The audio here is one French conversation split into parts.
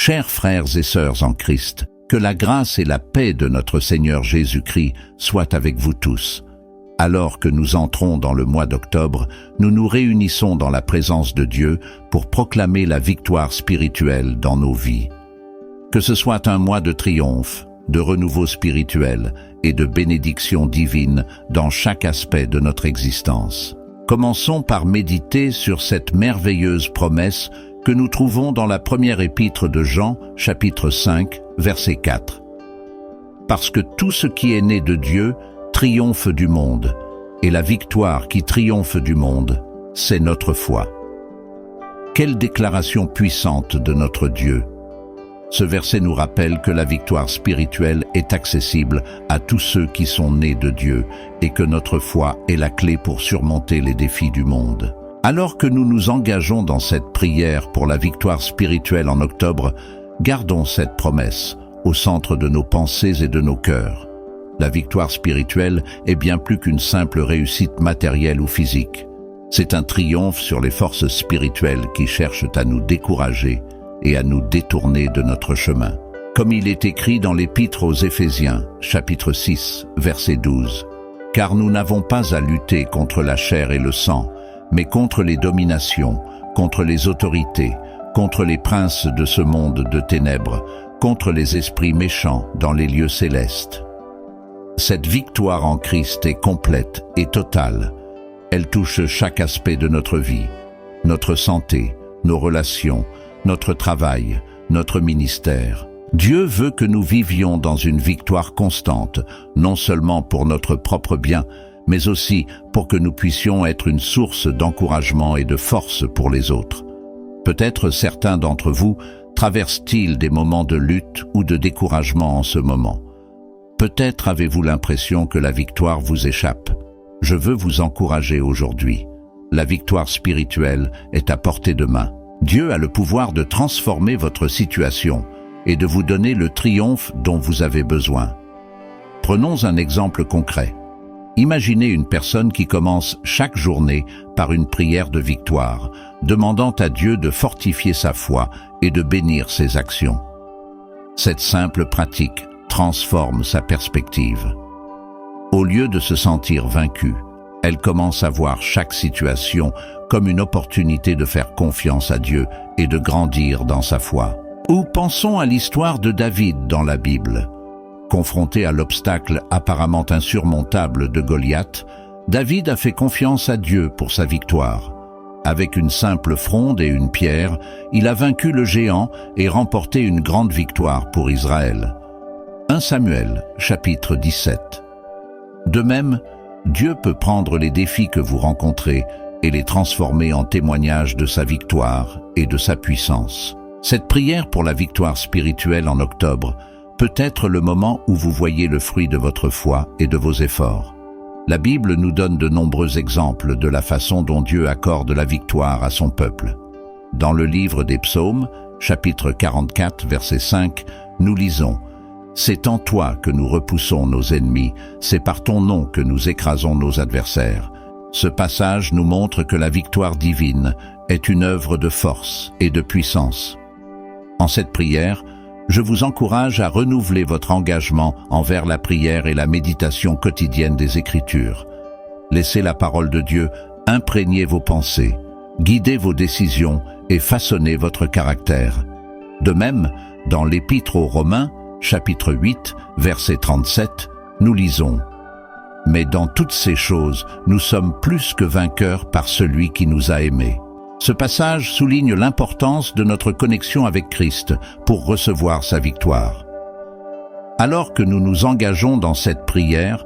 Chers frères et sœurs en Christ, que la grâce et la paix de notre Seigneur Jésus-Christ soient avec vous tous. Alors que nous entrons dans le mois d'octobre, nous nous réunissons dans la présence de Dieu pour proclamer la victoire spirituelle dans nos vies. Que ce soit un mois de triomphe, de renouveau spirituel et de bénédiction divine dans chaque aspect de notre existence. Commençons par méditer sur cette merveilleuse promesse que nous trouvons dans la première épître de Jean, chapitre 5, verset 4. Parce que tout ce qui est né de Dieu triomphe du monde, et la victoire qui triomphe du monde, c'est notre foi. Quelle déclaration puissante de notre Dieu! Ce verset nous rappelle que la victoire spirituelle est accessible à tous ceux qui sont nés de Dieu et que notre foi est la clé pour surmonter les défis du monde. Alors que nous nous engageons dans cette prière pour la victoire spirituelle en octobre, gardons cette promesse au centre de nos pensées et de nos cœurs. La victoire spirituelle est bien plus qu'une simple réussite matérielle ou physique. C'est un triomphe sur les forces spirituelles qui cherchent à nous décourager et à nous détourner de notre chemin. Comme il est écrit dans l'Épître aux Éphésiens, chapitre 6, verset 12. « Car nous n'avons pas à lutter contre la chair et le sang, mais contre les dominations, contre les autorités, contre les princes de ce monde de ténèbres, contre les esprits méchants dans les lieux célestes. » Cette victoire en Christ est complète et totale. Elle touche chaque aspect de notre vie, notre santé, nos relations, notre travail, notre ministère. Dieu veut que nous vivions dans une victoire constante, non seulement pour notre propre bien, mais aussi pour que nous puissions être une source d'encouragement et de force pour les autres. Peut-être certains d'entre vous traversent-ils des moments de lutte ou de découragement en ce moment. Peut-être avez-vous l'impression que la victoire vous échappe. Je veux vous encourager aujourd'hui. La victoire spirituelle est à portée de main. Dieu a le pouvoir de transformer votre situation et de vous donner le triomphe dont vous avez besoin. Prenons un exemple concret. Imaginez une personne qui commence chaque journée par une prière de victoire, demandant à Dieu de fortifier sa foi et de bénir ses actions. Cette simple pratique transforme sa perspective. Au lieu de se sentir vaincue, elle commence à voir chaque situation comme une opportunité de faire confiance à Dieu et de grandir dans sa foi. Ou pensons à l'histoire de David dans la Bible. Confronté à l'obstacle apparemment insurmontable de Goliath, David a fait confiance à Dieu pour sa victoire. Avec une simple fronde et une pierre, il a vaincu le géant et remporté une grande victoire pour Israël. 1 Samuel, chapitre 17. De même, Dieu peut prendre les défis que vous rencontrez et les transformer en témoignages de sa victoire et de sa puissance. Cette prière pour la victoire spirituelle en octobre peut être le moment où vous voyez le fruit de votre foi et de vos efforts. La Bible nous donne de nombreux exemples de la façon dont Dieu accorde la victoire à son peuple. Dans le livre des Psaumes, chapitre 44, verset 5, nous lisons « C'est en toi que nous repoussons nos ennemis, c'est par ton nom que nous écrasons nos adversaires. » Ce passage nous montre que la victoire divine est une œuvre de force et de puissance. En cette prière, je vous encourage à renouveler votre engagement envers la prière et la méditation quotidienne des Écritures. Laissez la parole de Dieu imprégner vos pensées, guider vos décisions et façonner votre caractère. De même, dans l'Épître aux Romains, chapitre 8, verset 37, nous lisons « Mais dans toutes ces choses, nous sommes plus que vainqueurs par celui qui nous a aimés. » Ce passage souligne l'importance de notre connexion avec Christ pour recevoir sa victoire. Alors que nous nous engageons dans cette prière,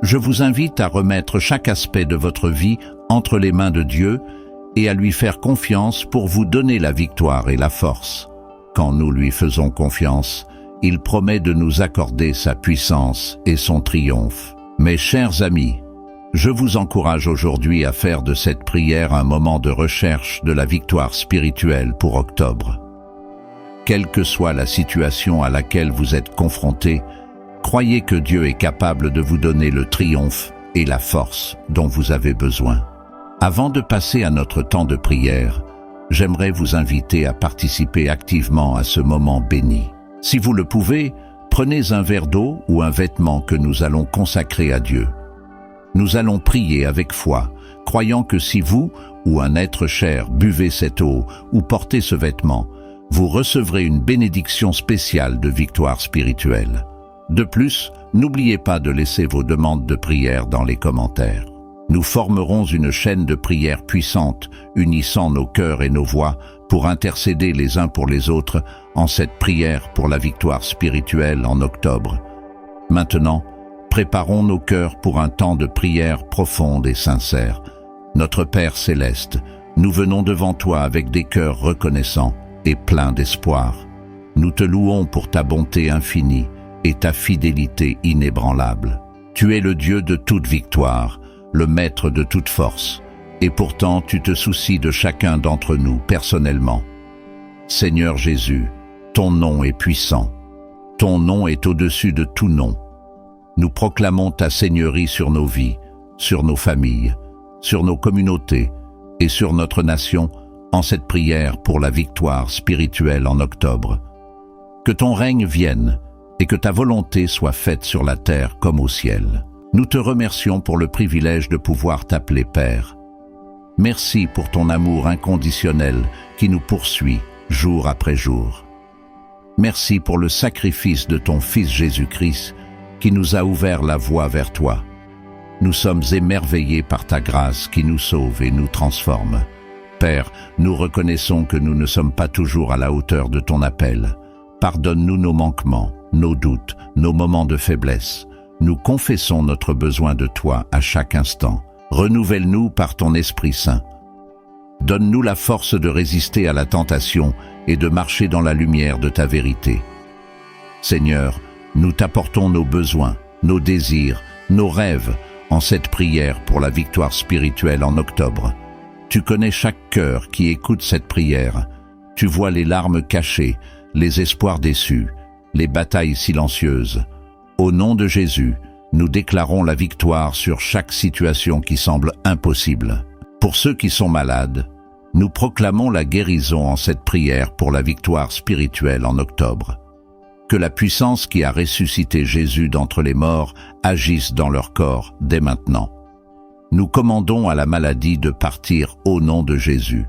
je vous invite à remettre chaque aspect de votre vie entre les mains de Dieu et à lui faire confiance pour vous donner la victoire et la force. Quand nous lui faisons confiance, il promet de nous accorder sa puissance et son triomphe. Mes chers amis, je vous encourage aujourd'hui à faire de cette prière un moment de recherche de la victoire spirituelle pour octobre. Quelle que soit la situation à laquelle vous êtes confrontés, croyez que Dieu est capable de vous donner le triomphe et la force dont vous avez besoin. Avant de passer à notre temps de prière, j'aimerais vous inviter à participer activement à ce moment béni. Si vous le pouvez, prenez un verre d'eau ou un vêtement que nous allons consacrer à Dieu. Nous allons prier avec foi, croyant que si vous ou un être cher buvez cette eau ou portez ce vêtement, vous recevrez une bénédiction spéciale de victoire spirituelle. De plus, n'oubliez pas de laisser vos demandes de prière dans les commentaires. Nous formerons une chaîne de prière puissante, unissant nos cœurs et nos voix pour intercéder les uns pour les autres en cette prière pour la victoire spirituelle en octobre. Maintenant, préparons nos cœurs pour un temps de prière profonde et sincère. Notre Père céleste, nous venons devant toi avec des cœurs reconnaissants et pleins d'espoir. Nous te louons pour ta bonté infinie et ta fidélité inébranlable. Tu es le Dieu de toute victoire, le Maître de toute force, et pourtant tu te soucies de chacun d'entre nous personnellement. Seigneur Jésus, ton nom est puissant. Ton nom est au-dessus de tout nom. Nous proclamons ta seigneurie sur nos vies, sur nos familles, sur nos communautés et sur notre nation en cette prière pour la victoire spirituelle en octobre. Que ton règne vienne et que ta volonté soit faite sur la terre comme au ciel. Nous te remercions pour le privilège de pouvoir t'appeler Père. Merci pour ton amour inconditionnel qui nous poursuit jour après jour. Merci pour le sacrifice de ton Fils Jésus-Christ qui nous a ouvert la voie vers toi. Nous sommes émerveillés par ta grâce qui nous sauve et nous transforme. Père, nous reconnaissons que nous ne sommes pas toujours à la hauteur de ton appel. Pardonne-nous nos manquements, nos doutes, nos moments de faiblesse. Nous confessons notre besoin de toi à chaque instant. Renouvelle-nous par ton Esprit Saint. Donne-nous la force de résister à la tentation et de marcher dans la lumière de ta vérité. Seigneur, nous t'apportons nos besoins, nos désirs, nos rêves en cette prière pour la victoire spirituelle en octobre. Tu connais chaque cœur qui écoute cette prière. Tu vois les larmes cachées, les espoirs déçus, les batailles silencieuses. Au nom de Jésus, nous déclarons la victoire sur chaque situation qui semble impossible. Pour ceux qui sont malades, nous proclamons la guérison en cette prière pour la victoire spirituelle en octobre. Que la puissance qui a ressuscité Jésus d'entre les morts agisse dans leur corps dès maintenant. Nous commandons à la maladie de partir au nom de Jésus.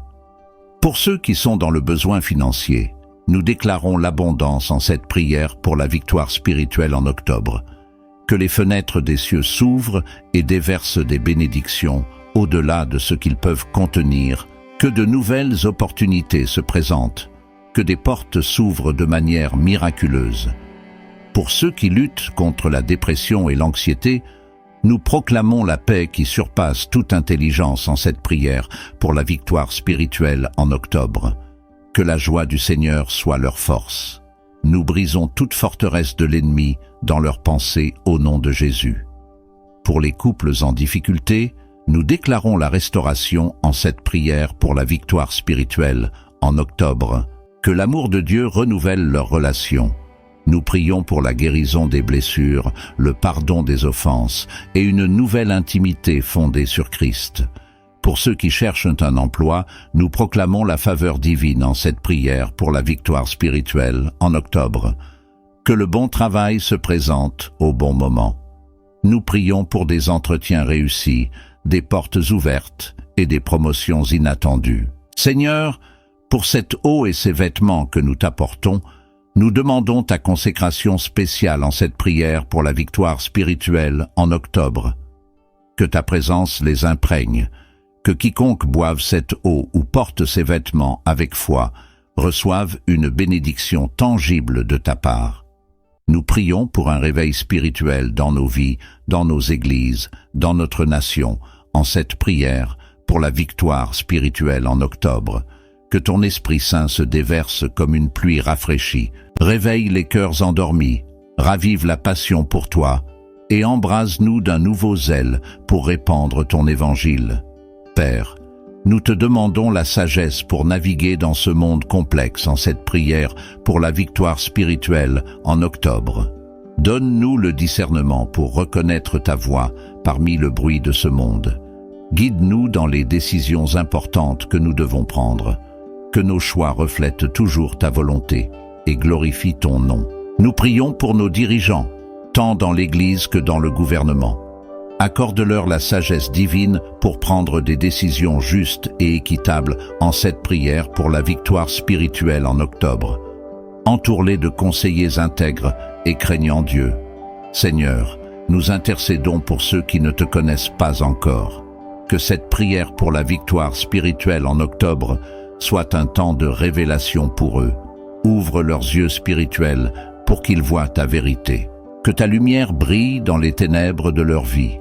Pour ceux qui sont dans le besoin financier, nous déclarons l'abondance en cette prière pour la victoire spirituelle en octobre. Que les fenêtres des cieux s'ouvrent et déversent des bénédictions au-delà de ce qu'ils peuvent contenir. Que de nouvelles opportunités se présentent. Que des portes s'ouvrent de manière miraculeuse. Pour ceux qui luttent contre la dépression et l'anxiété, nous proclamons la paix qui surpasse toute intelligence en cette prière pour la victoire spirituelle en octobre. Que la joie du Seigneur soit leur force. Nous brisons toute forteresse de l'ennemi dans leurs pensées au nom de Jésus. Pour les couples en difficulté, nous déclarons la restauration en cette prière pour la victoire spirituelle en octobre. Que l'amour de Dieu renouvelle leurs relations. Nous prions pour la guérison des blessures, le pardon des offenses et une nouvelle intimité fondée sur Christ. Pour ceux qui cherchent un emploi, nous proclamons la faveur divine en cette prière pour la victoire spirituelle en octobre. Que le bon travail se présente au bon moment. Nous prions pour des entretiens réussis, des portes ouvertes et des promotions inattendues. Seigneur, pour cette eau et ces vêtements que nous t'apportons, nous demandons ta consécration spéciale en cette prière pour la victoire spirituelle en octobre. Que ta présence les imprègne, que quiconque boive cette eau ou porte ces vêtements avec foi reçoive une bénédiction tangible de ta part. Nous prions pour un réveil spirituel dans nos vies, dans nos églises, dans notre nation, en cette prière pour la victoire spirituelle en octobre. Que ton Esprit Saint se déverse comme une pluie rafraîchie, réveille les cœurs endormis, ravive la passion pour toi et embrase-nous d'un nouveau zèle pour répandre ton évangile. Père, nous te demandons la sagesse pour naviguer dans ce monde complexe en cette prière pour la victoire spirituelle en octobre. Donne-nous le discernement pour reconnaître ta voix parmi le bruit de ce monde. Guide-nous dans les décisions importantes que nous devons prendre. que nos choix reflètent toujours ta volonté et glorifient ton nom. Nous prions pour nos dirigeants, tant dans l'Église que dans le gouvernement. Accorde-leur la sagesse divine pour prendre des décisions justes et équitables en cette prière pour la victoire spirituelle en octobre. Entoure-les de conseillers intègres et craignant Dieu. Seigneur, nous intercédons pour ceux qui ne te connaissent pas encore. Que cette prière pour la victoire spirituelle en octobre soit un temps de révélation pour eux. Ouvre leurs yeux spirituels pour qu'ils voient ta vérité. Que ta lumière brille dans les ténèbres de leur vie.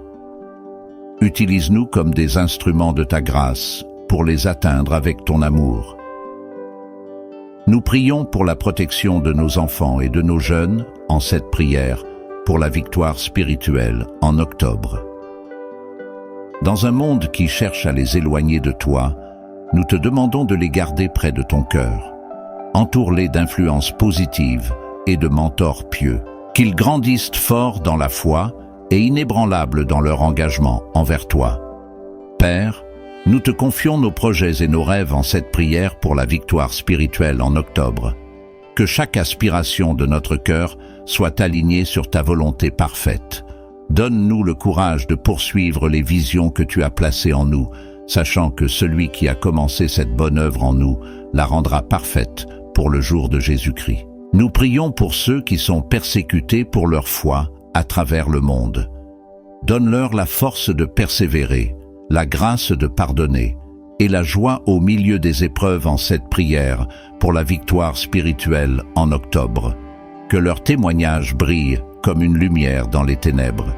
Utilise-nous comme des instruments de ta grâce pour les atteindre avec ton amour. Nous prions pour la protection de nos enfants et de nos jeunes en cette prière pour la victoire spirituelle en octobre. Dans un monde qui cherche à les éloigner de toi, nous te demandons de les garder près de ton cœur. Entoure-les d'influences positives et de mentors pieux, qu'ils grandissent forts dans la foi et inébranlables dans leur engagement envers toi. Père, nous te confions nos projets et nos rêves en cette prière pour la victoire spirituelle en octobre. Que chaque aspiration de notre cœur soit alignée sur ta volonté parfaite. Donne-nous le courage de poursuivre les visions que tu as placées en nous, sachant que celui qui a commencé cette bonne œuvre en nous la rendra parfaite pour le jour de Jésus-Christ. Nous prions pour ceux qui sont persécutés pour leur foi à travers le monde. Donne-leur la force de persévérer, la grâce de pardonner et la joie au milieu des épreuves en cette prière pour la victoire spirituelle en octobre. Que leur témoignage brille comme une lumière dans les ténèbres.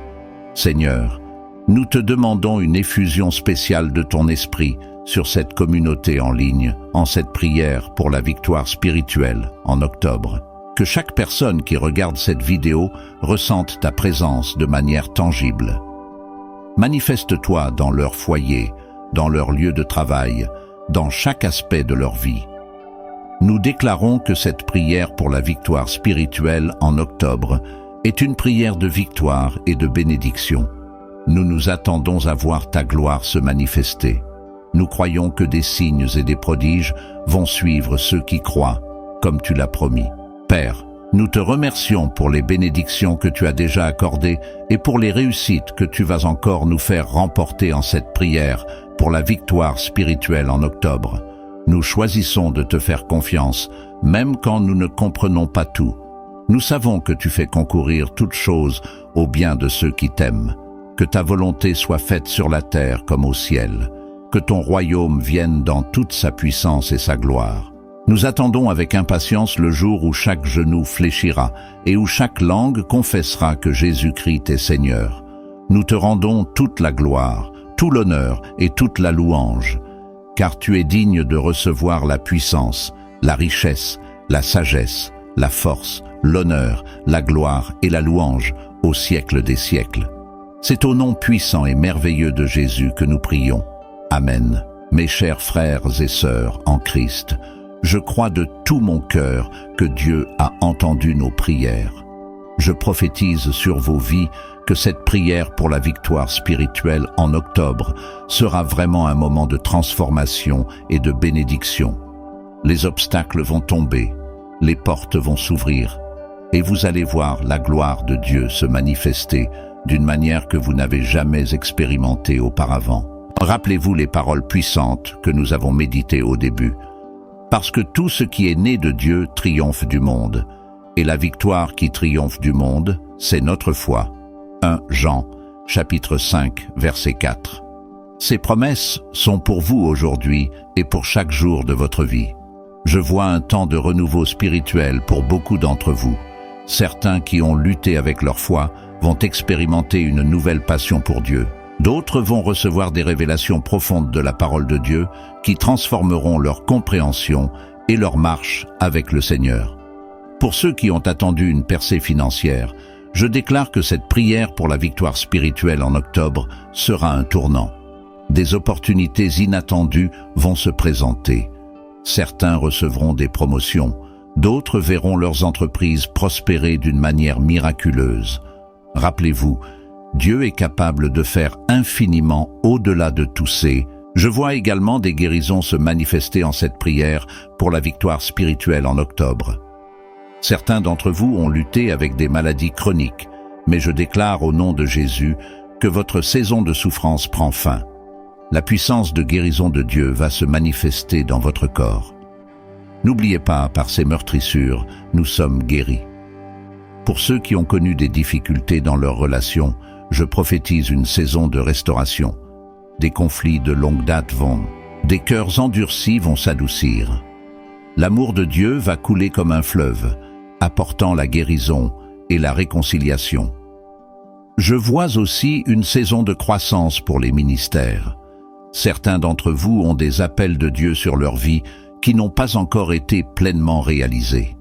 Seigneur, nous te demandons une effusion spéciale de ton esprit sur cette communauté en ligne, en cette prière pour la victoire spirituelle en octobre. Que chaque personne qui regarde cette vidéo ressente ta présence de manière tangible. Manifeste-toi dans leur foyer, dans leur lieu de travail, dans chaque aspect de leur vie. Nous déclarons que cette prière pour la victoire spirituelle en octobre est une prière de victoire et de bénédiction. Nous nous attendons à voir ta gloire se manifester. Nous croyons que des signes et des prodiges vont suivre ceux qui croient, comme tu l'as promis. Père, nous te remercions pour les bénédictions que tu as déjà accordées et pour les réussites que tu vas encore nous faire remporter en cette prière pour la victoire spirituelle en octobre. Nous choisissons de te faire confiance, même quand nous ne comprenons pas tout. Nous savons que tu fais concourir toutes choses au bien de ceux qui t'aiment. Que ta volonté soit faite sur la terre comme au ciel. Que ton royaume vienne dans toute sa puissance et sa gloire. Nous attendons avec impatience le jour où chaque genou fléchira et où chaque langue confessera que Jésus-Christ est Seigneur. Nous te rendons toute la gloire, tout l'honneur et toute la louange, car tu es digne de recevoir la puissance, la richesse, la sagesse, la force, l'honneur, la gloire et la louange au siècle des siècles. C'est au nom puissant et merveilleux de Jésus que nous prions. Amen. Mes chers frères et sœurs en Christ, je crois de tout mon cœur que Dieu a entendu nos prières. Je prophétise sur vos vies que cette prière pour la victoire spirituelle en octobre sera vraiment un moment de transformation et de bénédiction. Les obstacles vont tomber, les portes vont s'ouvrir, et vous allez voir la gloire de Dieu se manifester d'une manière que vous n'avez jamais expérimentée auparavant. Rappelez-vous les paroles puissantes que nous avons méditées au début. Parce que tout ce qui est né de Dieu triomphe du monde, et la victoire qui triomphe du monde, c'est notre foi. 1 Jean, chapitre 5, verset 4. Ces promesses sont pour vous aujourd'hui et pour chaque jour de votre vie. Je vois un temps de renouveau spirituel pour beaucoup d'entre vous. Certains qui ont lutté avec leur foi vont expérimenter une nouvelle passion pour Dieu. D'autres vont recevoir des révélations profondes de la parole de Dieu qui transformeront leur compréhension et leur marche avec le Seigneur. Pour ceux qui ont attendu une percée financière, je déclare que cette prière pour la victoire spirituelle en octobre sera un tournant. Des opportunités inattendues vont se présenter. Certains recevront des promotions, d'autres verront leurs entreprises prospérer d'une manière miraculeuse. Rappelez-vous, Dieu est capable de faire infiniment au-delà de tous ces Je vois également des guérisons se manifester en cette prière pour la victoire spirituelle en octobre. Certains d'entre vous ont lutté avec des maladies chroniques, mais je déclare au nom de Jésus que votre saison de souffrance prend fin. La puissance de guérison de Dieu va se manifester dans votre corps. N'oubliez pas, par ces meurtrissures, nous sommes guéris. Pour ceux qui ont connu des difficultés dans leurs relations, je prophétise une saison de restauration. Des conflits de longue date des cœurs endurcis vont s'adoucir. L'amour de Dieu va couler comme un fleuve, apportant la guérison et la réconciliation. Je vois aussi une saison de croissance pour les ministères. Certains d'entre vous ont des appels de Dieu sur leur vie qui n'ont pas encore été pleinement réalisés.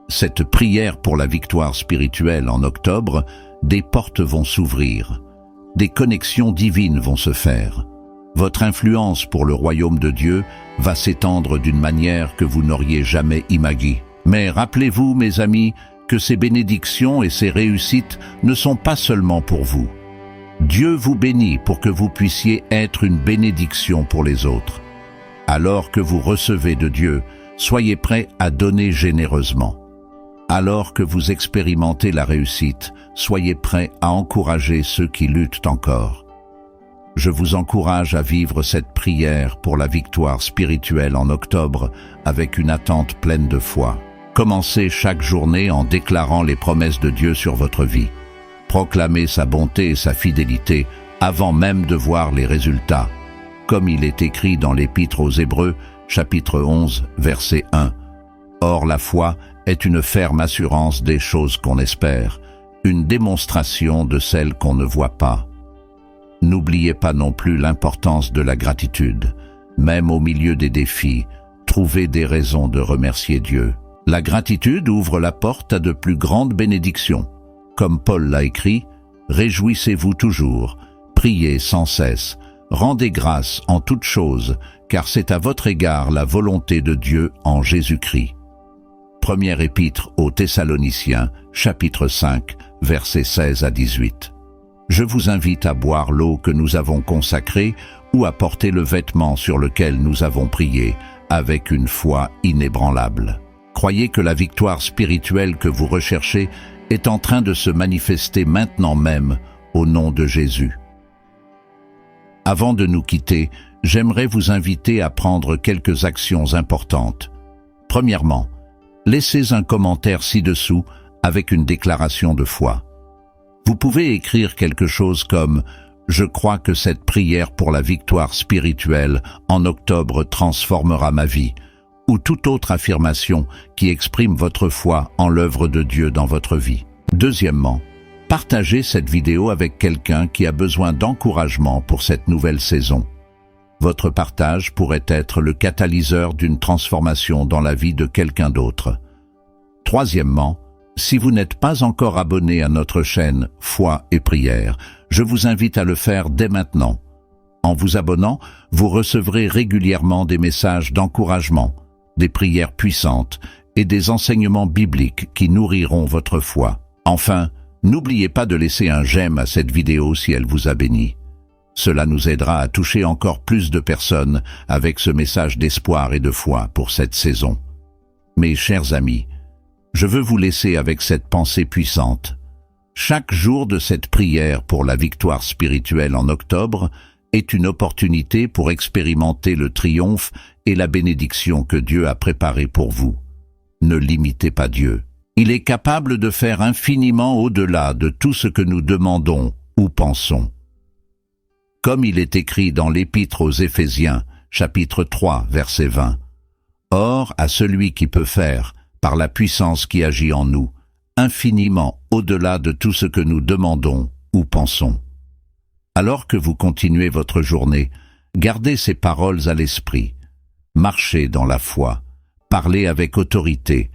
Cette prière pour la victoire spirituelle en octobre, des portes vont s'ouvrir. Des connexions divines vont se faire. Votre influence pour le royaume de Dieu va s'étendre d'une manière que vous n'auriez jamais imaginée. Mais rappelez-vous, mes amis, que ces bénédictions et ces réussites ne sont pas seulement pour vous. Dieu vous bénit pour que vous puissiez être une bénédiction pour les autres. Alors que vous recevez de Dieu, soyez prêts à donner généreusement. Alors que vous expérimentez la réussite, soyez prêts à encourager ceux qui luttent encore. Je vous encourage à vivre cette prière pour la victoire spirituelle en octobre avec une attente pleine de foi. Commencez chaque journée en déclarant les promesses de Dieu sur votre vie. Proclamez sa bonté et sa fidélité avant même de voir les résultats. Comme il est écrit dans l'Épître aux Hébreux, chapitre 11, verset 1. Or la foi est une ferme assurance des choses qu'on espère, une démonstration de celles qu'on ne voit pas. N'oubliez pas non plus l'importance de la gratitude. Même au milieu des défis, trouvez des raisons de remercier Dieu. La gratitude ouvre la porte à de plus grandes bénédictions. Comme Paul l'a écrit, « Réjouissez-vous toujours, priez sans cesse, rendez grâce en toutes choses, car c'est à votre égard la volonté de Dieu en Jésus-Christ. » Première épître aux Thessaloniciens, chapitre 5, versets 16 à 18. Je vous invite à boire l'eau que nous avons consacrée ou à porter le vêtement sur lequel nous avons prié, avec une foi inébranlable. Croyez que la victoire spirituelle que vous recherchez est en train de se manifester maintenant même au nom de Jésus. Avant de nous quitter, j'aimerais vous inviter à prendre quelques actions importantes. Premièrement, laissez un commentaire ci-dessous avec une déclaration de foi. Vous pouvez écrire quelque chose comme « Je crois que cette prière pour la victoire spirituelle en octobre transformera ma vie » ou toute autre affirmation qui exprime votre foi en l'œuvre de Dieu dans votre vie. Deuxièmement, partagez cette vidéo avec quelqu'un qui a besoin d'encouragement pour cette nouvelle saison. Votre partage pourrait être le catalyseur d'une transformation dans la vie de quelqu'un d'autre. Troisièmement, si vous n'êtes pas encore abonné à notre chaîne Foi et Prière, je vous invite à le faire dès maintenant. En vous abonnant, vous recevrez régulièrement des messages d'encouragement, des prières puissantes et des enseignements bibliques qui nourriront votre foi. Enfin, n'oubliez pas de laisser un j'aime à cette vidéo si elle vous a béni. Cela nous aidera à toucher encore plus de personnes avec ce message d'espoir et de foi pour cette saison. Mes chers amis, je veux vous laisser avec cette pensée puissante. Chaque jour de cette prière pour la victoire spirituelle en octobre est une opportunité pour expérimenter le triomphe et la bénédiction que Dieu a préparée pour vous. Ne limitez pas Dieu. Il est capable de faire infiniment au-delà de tout ce que nous demandons ou pensons. Comme il est écrit dans l'Épître aux Éphésiens, chapitre 3, verset 20. « Or, à celui qui peut faire, par la puissance qui agit en nous, infiniment au-delà de tout ce que nous demandons ou pensons. » Alors que vous continuez votre journée, gardez ces paroles à l'esprit. Marchez dans la foi, parlez avec autorité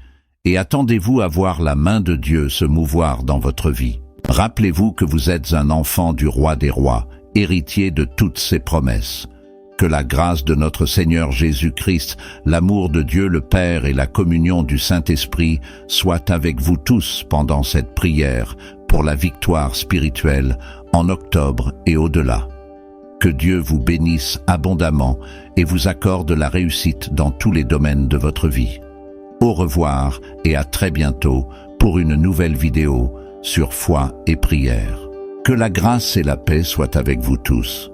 et attendez-vous à voir la main de Dieu se mouvoir dans votre vie. Rappelez-vous que vous êtes un enfant du roi des rois, héritier de toutes ses promesses. Que la grâce de notre Seigneur Jésus-Christ, l'amour de Dieu le Père et la communion du Saint-Esprit soient avec vous tous pendant cette prière pour la victoire spirituelle en octobre et au-delà. Que Dieu vous bénisse abondamment et vous accorde la réussite dans tous les domaines de votre vie. Au revoir et à très bientôt pour une nouvelle vidéo sur foi et prière. Que la grâce et la paix soient avec vous tous.